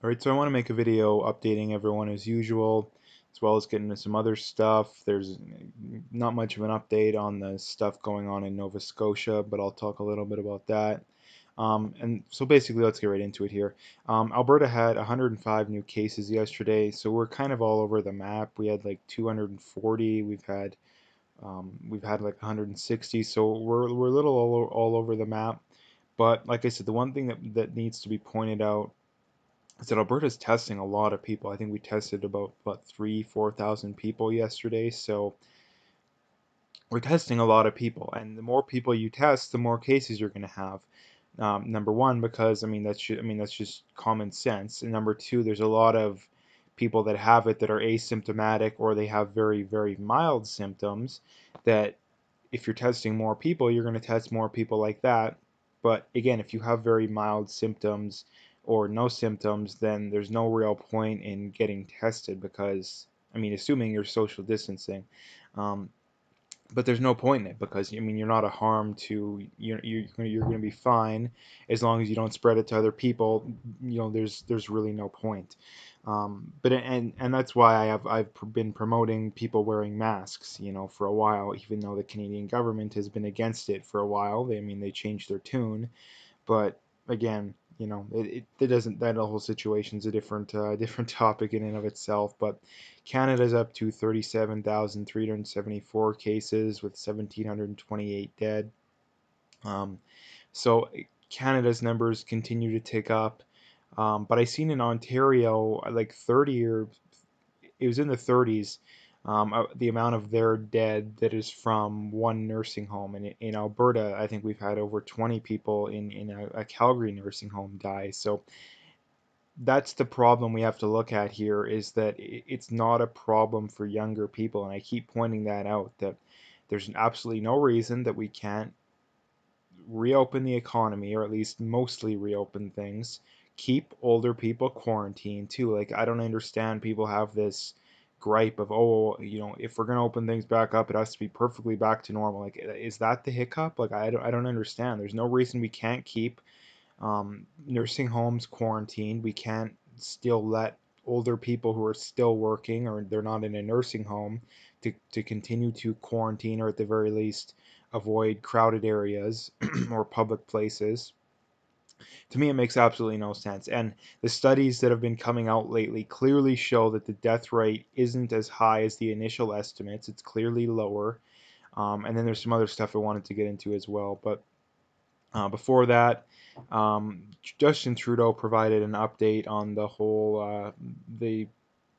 Alright, so I want to make a video updating everyone as usual, as well as getting into some other stuff. There's not much of an update on the stuff going on in Nova Scotia, but I'll talk a little bit about that. And so basically, let's get right into it here. Alberta had 105 new cases yesterday, so we're kind of all over the map. We had like 240. We've had like 160, so we're a little all over the map. But like I said, the one thing that needs to be pointed out is that Alberta's testing a lot of people. I think we tested about what 4,000 people yesterday. So we're testing a lot of people, and the more people you test, the more cases you're going to have. Number one, because that's just common sense, and number two, there's a lot of people that have it that are asymptomatic or they have very very mild symptoms. That if you're testing more people, you're going to test more people like that. But again, if you have very mild symptoms or no symptoms, then there's no real point in getting tested because, assuming you're social distancing, um, but there's no point in it because you're not a harm to you're going to be fine as long as you don't spread it to other people. There's really no point. But and that's why I've been promoting people wearing masks, for a while, even though the Canadian government has been against it for a while. They changed their tune, but again, it doesn't, that whole situation's a different different topic in and of itself. But Canada's up to 37,374 cases with 1,728 dead. Um, so Canada's numbers continue to tick up. But I seen in Ontario like 30, or it was in the 30s, the amount of their dead that is from one nursing home. And in Alberta, I think we've had over 20 people in a Calgary nursing home die. So that's the problem we have to look at here, is that it's not a problem for younger people. And I keep pointing that out, that there's absolutely no reason that we can't reopen the economy, or at least mostly reopen things. Keep older people quarantined too. Like, I don't understand, people have this gripe of, oh, if we're gonna open things back up, it has to be perfectly back to normal. Like, is that the hiccup? Like, I don't understand. There's no reason we can't keep nursing homes quarantined. We can't still let older people who are still working or they're not in a nursing home to continue to quarantine, or at the very least avoid crowded areas or public places. To me, it makes absolutely no sense. And the studies that have been coming out lately clearly show that the death rate isn't as high as the initial estimates. It's clearly lower. And then there's some other stuff I wanted to get into as well. But before that, Justin Trudeau provided an update on the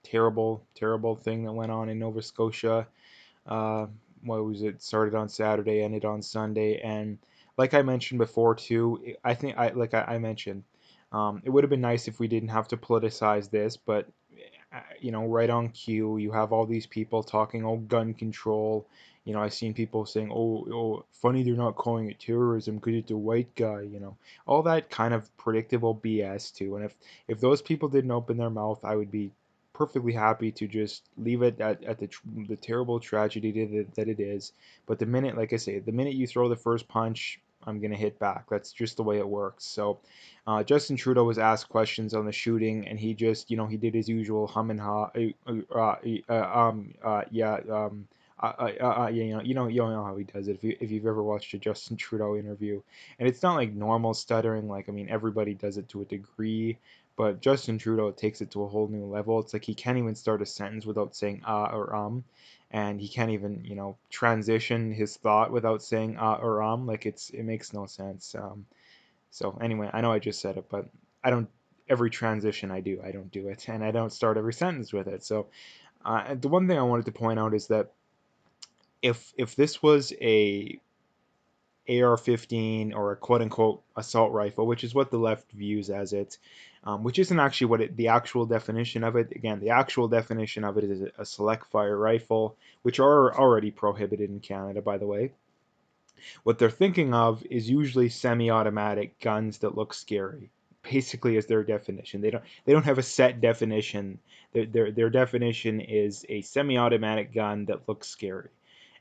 terrible, terrible thing that went on in Nova Scotia. Uh, what was it? Started on Saturday, ended on Sunday, and like I mentioned before too, I think I mentioned, it would have been nice if we didn't have to politicize this, but right on cue, you have all these people talking, oh, gun control. I've seen people saying, oh, funny they're not calling it terrorism because it's a white guy. All that kind of predictable BS too. And if those people didn't open their mouth, I would be perfectly happy to just leave it at the terrible tragedy that it is. But the minute, like I say, the minute you throw the first punch, I'm gonna hit back. That's just the way it works. So Justin Trudeau was asked questions on the shooting, and he just, he did his usual hum and ha, yeah, you know how he does it. If you've ever watched a Justin Trudeau interview, and it's not like normal stuttering. Like, everybody does it to a degree, but Justin Trudeau takes it to a whole new level. It's like he can't even start a sentence without saying or and he can't even, transition his thought without saying or Like, it makes no sense. So anyway, I know I just said it, but I don't. Every transition I don't do it, and I don't start every sentence with it. So the one thing I wanted to point out is that if this was a AR-15 or a quote unquote assault rifle, which is what the left views as it, which isn't actually the actual definition of it. Again, the actual definition of it is a select fire rifle, which are already prohibited in Canada, by the way. What they're thinking of is usually semi-automatic guns that look scary. Basically, is their definition. They don't have a set definition. Their definition is a semi-automatic gun that looks scary,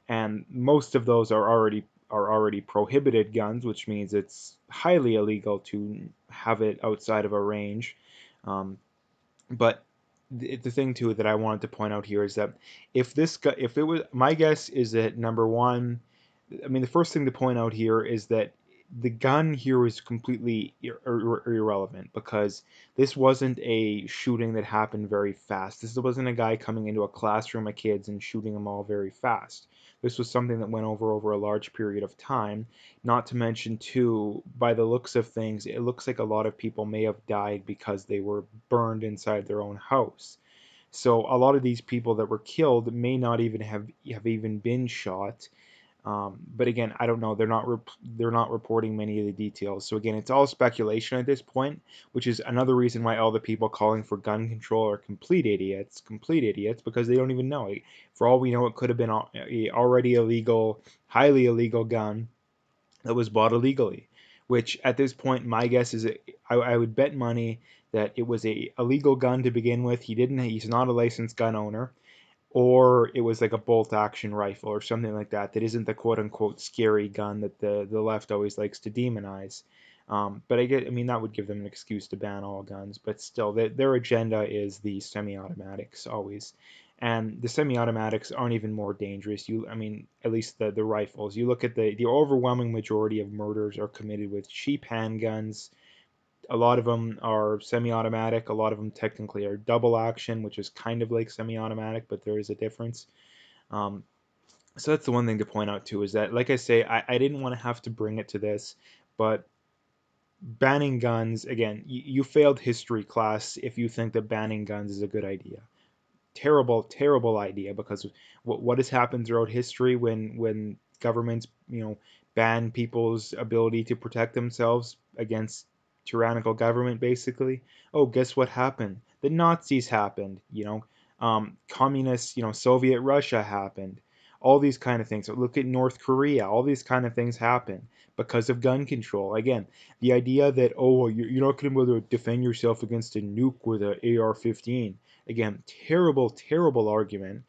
and most of those are already prohibited guns, which means it's highly illegal to have it outside of a range. Um, But the thing too that I wanted to point out here is that if it was, my guess is that number one, I mean, the first thing to point out here is that the gun here is completely irrelevant, because this wasn't a shooting that happened very fast. This wasn't a guy coming into a classroom of kids and shooting them all very fast. This was something that went over a large period of time. Not to mention, too, by the looks of things, it looks like a lot of people may have died because they were burned inside their own house. So a lot of these people that were killed may not even have even been shot. But again, I don't know. They're not reporting many of the details. So again, it's all speculation at this point, which is another reason why all the people calling for gun control are complete idiots, because they don't even know. For all we know, it could have been a already illegal, highly illegal gun that was bought illegally. Which at this point, my guess is I would bet money that it was a illegal gun to begin with. He's not a licensed gun owner, or it was like a bolt action rifle or something like that that isn't the quote unquote scary gun that the left always likes to demonize. But I mean, that would give them an excuse to ban all guns, but still, their agenda is the semi-automatics always. And the semi-automatics aren't even more dangerous. I mean, at least the rifles. You look at the overwhelming majority of murders are committed with cheap handguns. A lot of them are semi-automatic. A lot of them technically are double action, which is kind of like semi-automatic, but there is a difference. Um, so that's the one thing to point out too, is that, like I say, I didn't want to have to bring it to this, but banning guns, again, you failed history class if you think that banning guns is a good idea. Terrible, terrible idea, because what has happened throughout history when governments, ban people's ability to protect themselves against tyrannical government, basically. Oh, guess what happened? The Nazis happened, communist, Soviet Russia happened. All these kind of things. Look at North Korea. All these kind of things happen because of gun control. Again, the idea that, oh, well, you're not going to be able to defend yourself against a nuke with an AR-15. Again, terrible, terrible argument.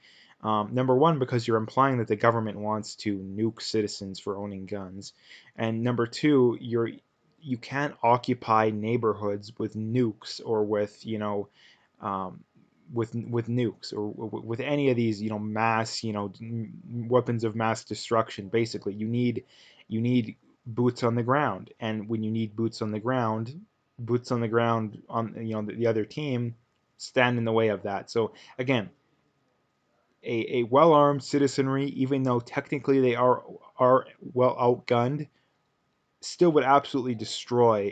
Number one, because you're implying that the government wants to nuke citizens for owning guns, and number two, you can't occupy neighborhoods with nukes, or with um, with nukes, or with any of these mass weapons of mass destruction. Basically, you need boots on the ground, and when you need boots on the ground on the other team stand in the way of that. So again, a well-armed citizenry, even though technically they are well outgunned, still would absolutely destroy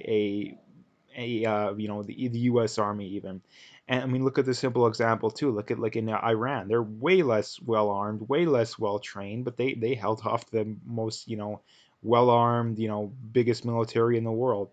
the U.S. Army even. And I mean, look at the simple example too. Look at, like, in Iran, they're way less well armed, way less well trained, but they held off the most well armed, biggest military in the world.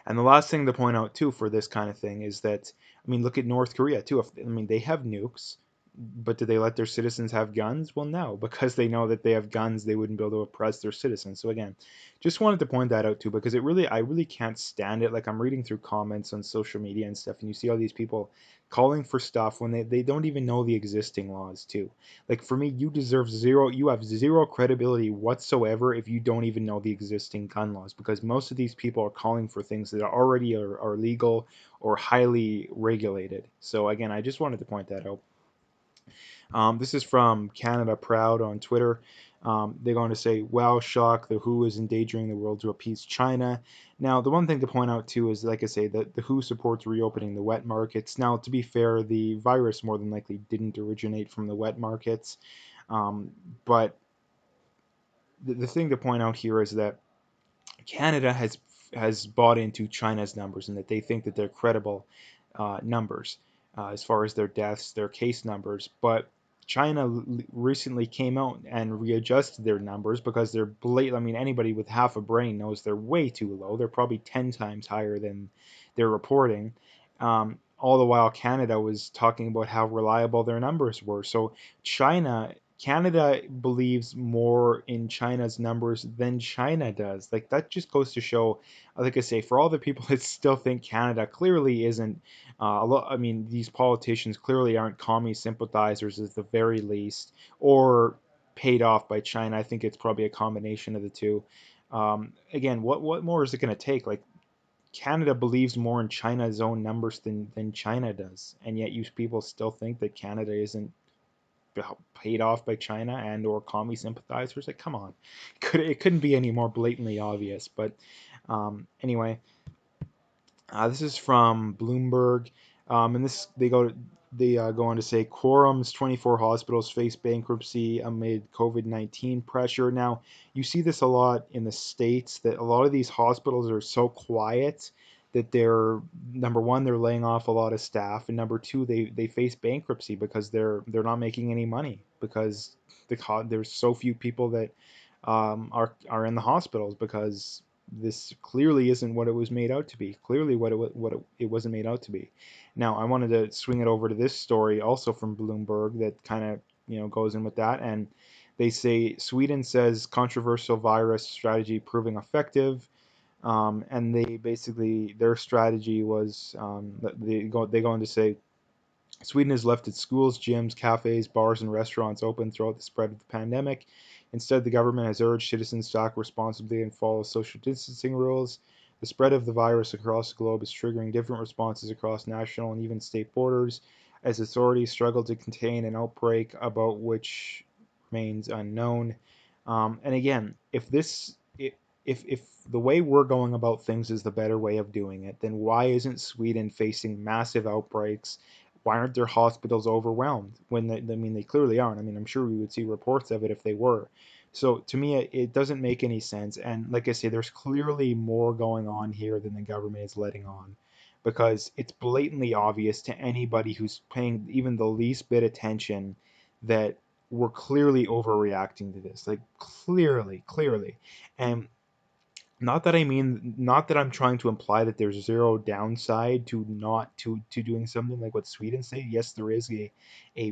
And the last thing to point out too for this kind of thing is that, I mean, look at North Korea too. I mean, they have nukes, but do they let their citizens have guns? Well, no, because they know that they have guns, they wouldn't be able to oppress their citizens. So again, just wanted to point that out too, because I really can't stand it. Like, I'm reading through comments on social media and stuff, and you see all these people calling for stuff when they don't even know the existing laws too. Like, for me, you have zero credibility whatsoever if you don't even know the existing gun laws, because most of these people are calling for things that already are legal or highly regulated. So again, I just wanted to point that out. This is from Canada Proud on Twitter. They're going to say, wow, shock, the WHO is endangering the world to appease China. Now, the one thing to point out too is, like I say, that the WHO supports reopening the wet markets. Now, to be fair, the virus more than likely didn't originate from the wet markets. But the thing to point out here is that Canada has bought into China's numbers, and that they think that they're credible numbers as far as their deaths, their case numbers. But China recently came out and readjusted their numbers, because they're blatant. I mean, anybody with half a brain knows they're way too low. They're probably 10 times higher than they're reporting. All the while, Canada was talking about how reliable their numbers were. So Canada believes more in China's numbers than China does. Like, that just goes to show, like I say, for all the people that still think Canada clearly isn't, I mean, these politicians clearly aren't commie sympathizers at the very least, or paid off by China. I think it's probably a combination of the two. Again, what more is it going to take? Like, Canada believes more in China's own numbers than China does, and yet you people still think that Canada isn't paid off by China and or commie sympathizers. Like, come on, it couldn't be any more blatantly obvious. But anyway, this is from Bloomberg, and this they go on to say Quorum's 24 hospitals face bankruptcy amid COVID-19 pressure. Now, you see this a lot in the States that a lot of these hospitals are so quiet that they're number one, they're laying off a lot of staff, and number two, they face bankruptcy because they're not making any money because there's so few people that are in the hospitals because this clearly isn't what it was made out to be. Clearly, it wasn't made out to be. Now, I wanted to swing it over to this story, also from Bloomberg, that kind of goes in with that, and they say Sweden says controversial virus strategy proving effective, and they basically their strategy was they go on to say Sweden has left its schools, gyms, cafes, bars, and restaurants open throughout the spread of the pandemic. Instead, the government has urged citizens to act responsibly and follow social distancing rules. The spread of the virus across the globe is triggering different responses across national and even state borders as authorities struggle to contain an outbreak about which remains unknown. And again, if the way we're going about things is the better way of doing it, then why isn't Sweden facing massive outbreaks? Why aren't their hospitals overwhelmed when I mean they clearly aren't. I mean, I'm sure we would see reports of it if they were. So to me it doesn't make any sense, and like I say, there's clearly more going on here than the government is letting on, because it's blatantly obvious to anybody who's paying even the least bit attention that we're clearly overreacting to this, like clearly. And not that I'm trying to imply that there's zero downside to not to doing something like what Sweden say. Yes, there is a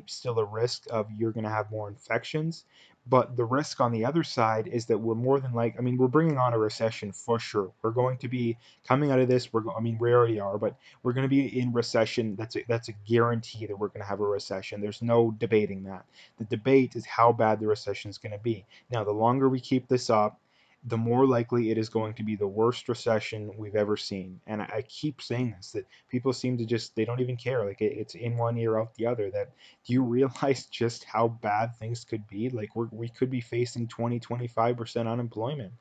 still a risk of you're going to have more infections, but the risk on the other side is that we're more than like I mean we're bringing on a recession for sure. We're going to be coming out of this. I mean we already are, but we're going to be in recession. That's a guarantee that we're going to have a recession. There's no debating that. The debate is how bad the recession is going to be. Now, the longer we keep this up, the more likely it is going to be the worst recession we've ever seen. And I keep saying this, that people seem to just, they don't even care. Like it's in one ear, out the other. That do you realize just how bad things could be? Like we could be facing 20-25% unemployment.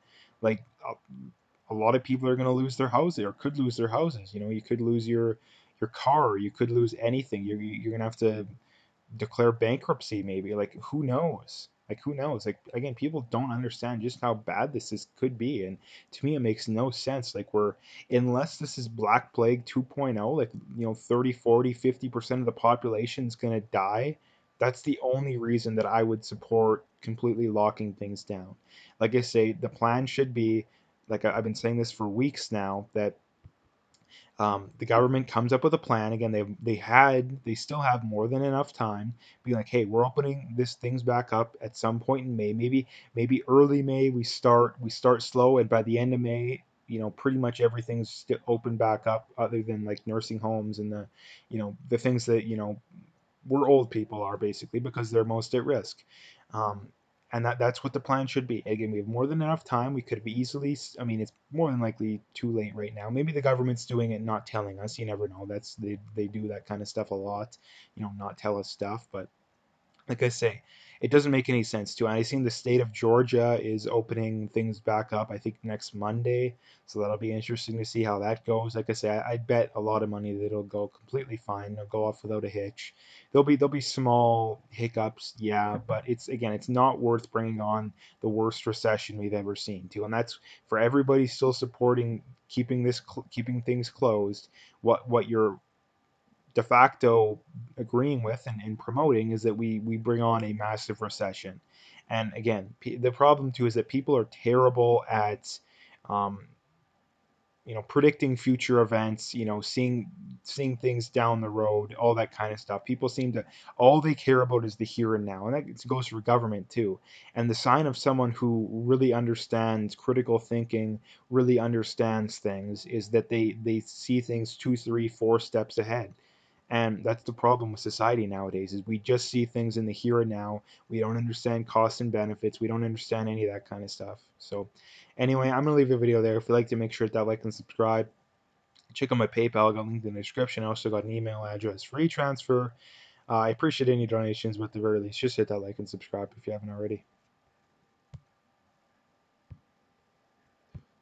Like a lot of people are going to lose their houses or could lose their houses. You could lose your car, you could lose anything. You're going to have to declare bankruptcy maybe. Like who knows, like again, people don't understand just how bad this is could be. And to me it makes no sense. Like we're unless this is Black Plague 2.0, like 30, 40, 50% of the population is going to die. That's the only reason that I would support completely locking things down. Like I say, the plan should be, like I've been saying this for weeks now, that the government comes up with a plan. Again, they still have more than enough time. Be like, hey, we're opening this things back up at some point in May. Maybe early May we start slow, and by the end of May, pretty much everything's open back up, other than like nursing homes and the things that where old people are basically because they're most at risk. Um, and that's what the plan should be. Again, we have more than enough time. We could have easily, I mean, it's more than likely too late right now. Maybe the government's doing it, not telling us. You never know. They do that kind of stuff a lot, not tell us stuff. But like I say, it doesn't make any sense to. And I seen the state of Georgia is opening things back up, I think next Monday. So that'll be interesting to see how that goes. Like I say, I'd bet a lot of money that it'll go completely fine. It'll go off without a hitch. There'll be small hiccups, yeah, but it's not worth bringing on the worst recession we've ever seen to. And that's for everybody still supporting keeping things closed. What you're de facto agreeing with and promoting is that we bring on a massive recession. And again, the problem too is that people are terrible at um, predicting future events, seeing things down the road, all that kind of stuff. People seem to all they care about is the here and now, and that goes for government too. And the sign of someone who really understands critical thinking, really understands things, is that they see things 2, 3, 4 steps ahead. And that's the problem with society nowadays, is we just see things in the here and now. We don't understand costs and benefits. We don't understand any of that kind of stuff. So anyway, I'm going to leave the video there. If you like to, make sure to hit that like and subscribe. Check out my PayPal, I got linked in the description. I also got an email address for e-transfer. I appreciate any donations, but at the very least, just hit that like and subscribe if you haven't already.